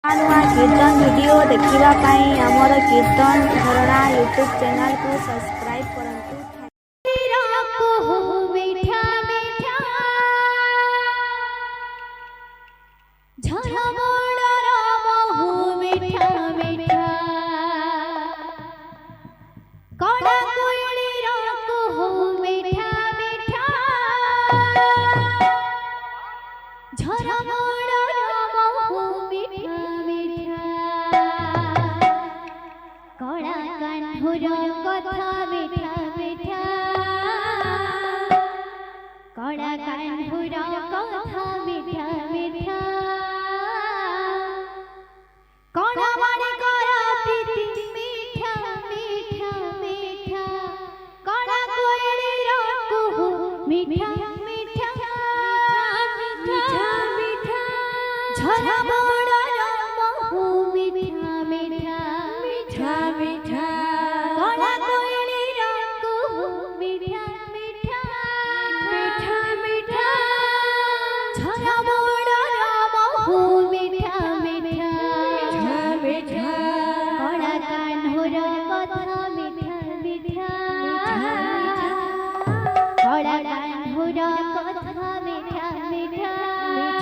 ନୂଆ କୀର୍ତ୍ତନ ଭିଡ଼ିଓ ଦେଖିବା ପାଇଁ ଆମର କୀର୍ତ୍ତନ ଝରଣା ୟୁଟ୍ୟୁବ୍ ଚ୍ୟାନେଲକୁ ସବସ୍କ୍ରାଇବ୍ କରନ୍ତୁ। कड़ा कान्हुरा कथा मिठा मिठा कड़ा मारे करा प्रीति मिठा मिठा मिठा कड़ा कोयली रकुहु मिठा मिठा मिठा मिठा झरा बड़ा रमहु मिठा मिठा मिठा मिठा कड़ा कोयली रकुहु मिठा मिठा मिठा मिठा झरा बड़ा रमहु मिठा मिठा मिठा कड़ा कान्हुरा कथा मिठा मिठा कड़ा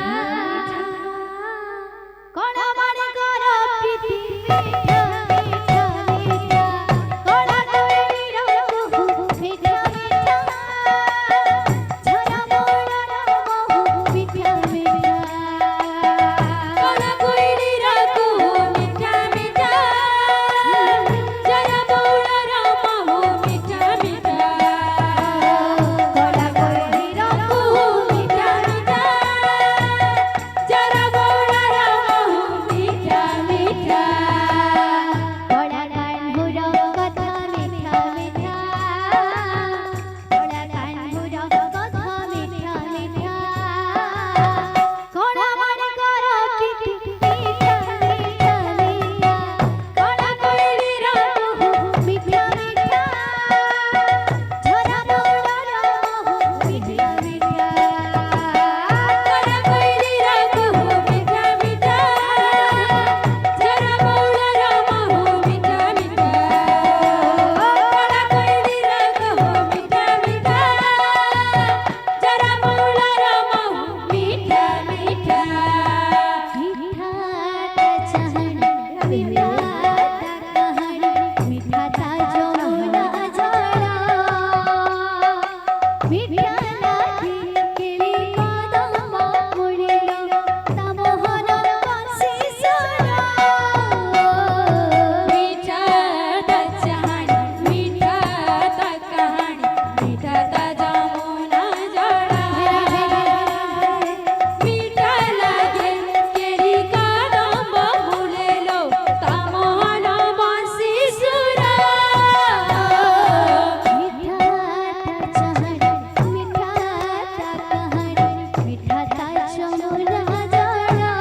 कान्हुरा कथा मिठा मिठा कड़ा मारे करा प्रीति मिठा मिठा मिठा कड़ा कोयली रकुहु मिठा मिठा झरा बड़ा रमहु मिठा मिठा कड़ा कोयली रकुहु मिठा मिठा झरा बड़ा रमहु मिठा मिठा कड़ा कोयली रकुहु मिठा मिठा झरा बड़ा रमहु मिठा मिठा कड़ा कान्हुरा कथा मिठा मिठा कड़ा कान्हुरा कथा मिठा मिठा कड़ा मारे करा प्रीति मिठा मिठा मिठा कड़ा कोयली रकुहु मिठा मिठा झरा बड़ा रमहु मिठा मिठा कड़ा कोयली रकुहु मिठा मिठा झरा बड़ा रमहु मिठा मिठा कड़ा कोयली रकुहु मिठा मिठा झरा बड़ा रमहु मिठा मिठा मीठा चहन मीठा कहन मीठा ता जोना जड़ा मीठा लागी केली कदम मुड़िलो तमोहन बंसी सड़ा मीठा चहन मीठा ता कहन मीठा ता जमुना जड़ा मीठा लागे केली कदम मुड़िलो तमोहन बंसी सुरा मीठा चहन मीठा ता कहन मीठा ता जमुना जड़ा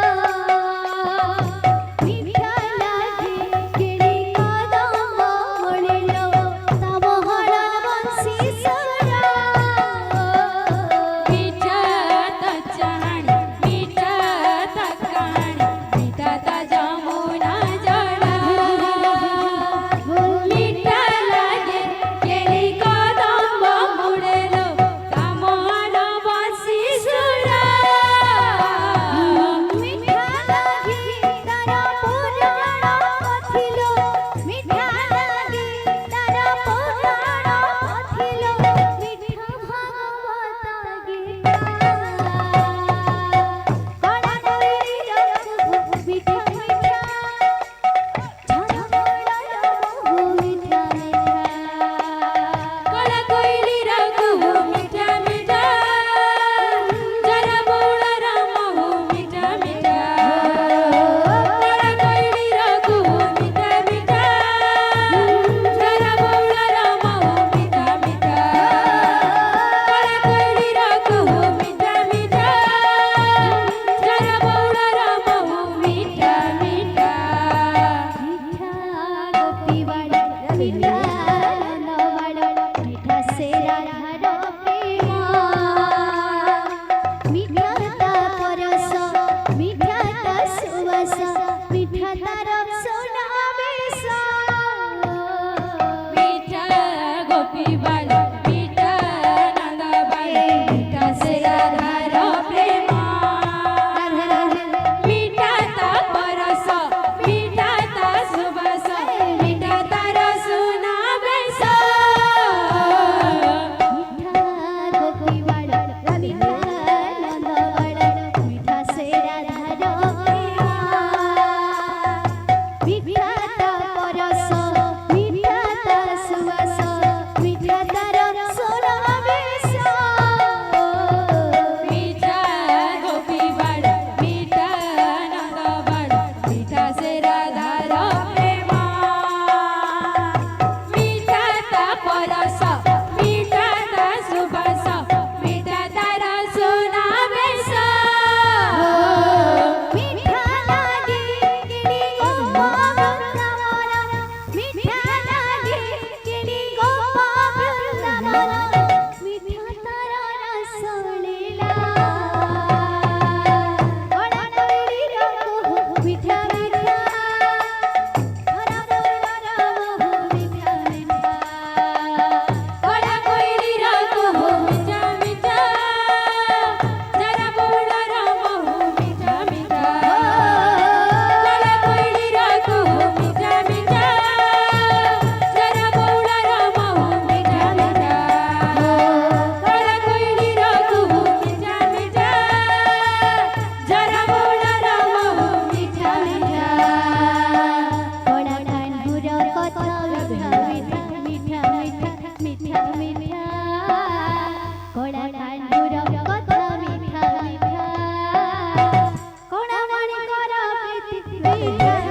मीठा लागे केली कदम मुड़िलो तमोहन बंसी सुरा मीठा चहन मीठा ता कहन मीठा ता जमुना जड़ा मीठा लागे केली कदम मुड़िलो तमोहन बंसी सुरा मीठा लागी तारा पुराण पथिलो मीठा लागी तारा पुराण पथिलो मीठा भागवत गीता कड़ा कोयली रकुहु मिठा मिठा झरा बड़ा रमहु मिठा मिठा कड़ा कोयली रकुहु मिठा मिठा झरा बड़ा रमहु मिठा मिठा कड़ा कोयली रकुहु मिठा मिठा झरा बड़ा रमहु मिठा मिठा कड़ा कोयली रकुहु मिठा मिठा झरा बड़ा रमहु मिठा मिठा মিঠা তার সোনা বেশ মিঠা গোপী বাল মিঠা নন্দ বাল মিঠা সে রাধার প্রেম মিঠা তা পরশ মিঠা তা সুবাস মিঠা তার সোনা বেশ মিঠা গোপী বাল মিঠা নন্দ বাল মিঠা সে রাধার মিঠা তা পরশ মিঠা তা সুবাস মিঠা তার সোনা বেশ মিঠা গোপী বাল মিঠা নন্দ বাল মিঠা সে রাধার প্রেম মিঠা তা পরশ মিঠা তা সুবাস মিঠা তার সোনা বেশ মিঠা লাগি কিনি গোপ বৃন্দাবন মিঠা লাগি কিনি গোপ বৃন্দাবন মিঠা তার রস লীলা বড় নইলি রঘু মিঠা মিঠা বড় নইলি রঘু মিঠা মিঠা বড় নইলি রঘু মিঠা মিঠা যারা বড় রঘু মিঠা মিঠা বড় নইলি রঘু মিঠা মিঠা যারা বড় রঘু মিঠা মিঠা বড় নইলি রঘু মিঠা মিঠা যারা বড় রঘু মিঠা মিঠা বড় ঠাকুর কথা মিঠা মিঠা মিঠা মিঠা মিঠা বড় ঠাকুর কথা মিঠা মিঠা কোণ মণি কর প্রীতি মিঠা